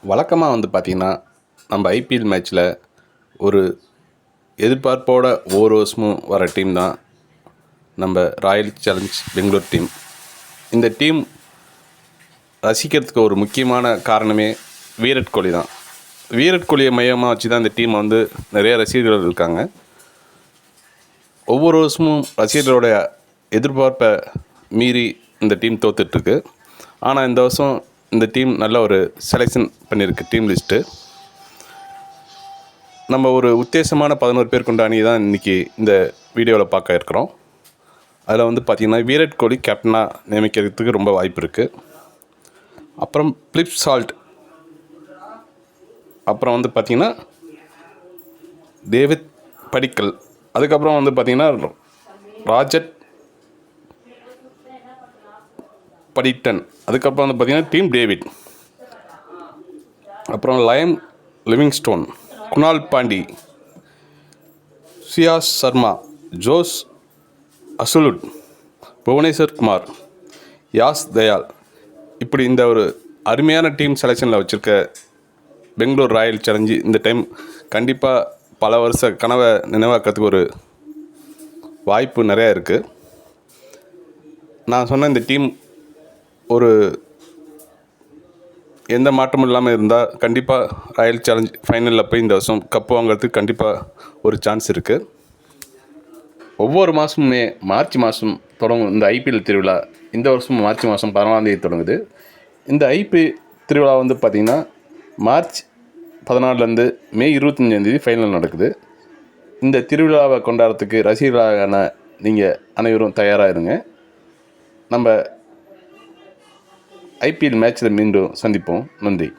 வழக்கமாக பார்த்திங்கன்னா நம்ம ஐபிஎல் மேட்ச்சில் ஒரு எதிர்பார்ப்போட ஒவ்வொரு வருஷமும் வர டீம் தான் நம்ம ராயல் சேலஞ்ச் பெங்களூர் டீம். இந்த டீம் ரசிக்கிறதுக்கு ஒரு முக்கியமான காரணமே விராட் கோலி தான். விராட் கோலியை மையமாக வச்சு தான் இந்த டீம் நிறைய ரசிகர்கள் இருக்காங்க. ஒவ்வொரு வருஷமும் ரசிகர்களோட எதிர்பார்ப்பை மீறி இந்த டீம் தோத்துட்ருக்கு. ஆனால் இந்த வருஷம் இந்த டீம் நல்ல ஒரு செலெக்ஷன் பண்ணியிருக்கு. டீம் லிஸ்ட்டு நம்ம ஒரு உத்தேசமான 11 பேர் கொண்ட அணி தான் இன்றைக்கி இந்த வீடியோவில் பார்க்க இருக்கிறோம். அதில் பார்த்திங்கன்னா விராட் கோலி கேப்டனாக நியமிக்கிறதுக்கு ரொம்ப வாய்ப்பு இருக்குது. அப்புறம் பிலிப் சால்ட், அப்புறம் பார்த்திங்கன்னா டேவிட் படிக்கல், அதுக்கப்புறம் பார்த்திங்கன்னா ராஜட் படிட்டன், அதுக்கப்புறம் பார்த்திங்கன்னா டீம் டேவிட், அப்புறம் லயம் லிவிங்ஸ்டோன், குணால் பாண்டி, சியாஸ் சர்மா, ஜோஸ் அசுலுட், புவனேஸ்வர் குமார், யாஸ் தயால், இப்படி இந்த ஒரு அருமையான டீம் செலெக்ஷனில் வச்சுருக்க பெங்களூர் ராயல் சேலஞ்சு இந்த டைம் கண்டிப்பாக பல வருஷ கனவை நினைவாக்கிறதுக்கு ஒரு வாய்ப்பு நிறையா இருக்குது. நான் சொன்ன இந்த டீம் ஒரு எந்த மாற்றமும் இல்லாமல் இருந்தால் கண்டிப்பாக ராயல் சேலஞ்ச் ஃபைனலில் போய் இந்த வருஷம் கப்பு வாங்குறதுக்கு கண்டிப்பாக ஒரு சான்ஸ் இருக்குது. ஒவ்வொரு மாதமுமே மார்ச் மாதம் தொடங்கும் இந்த ஐபிஎல் திருவிழா. இந்த வருஷம் மார்ச் மாதம் 14ஆம் தேதி தொடங்குது. இந்த ஐபிஎல் திருவிழா பார்த்திங்கன்னா மார்ச் 14லேருந்து மே 25ஆம் தேதி ஃபைனல் நடக்குது. இந்த திருவிழாவை கொண்டாடுறதுக்கு ரசிகர்களான நீங்கள் அனைவரும் தயாராக இருங்க. நம்ம ஐபிஎல் மேட்ச்சில் மீண்டும் சந்திப்போம். நன்றி.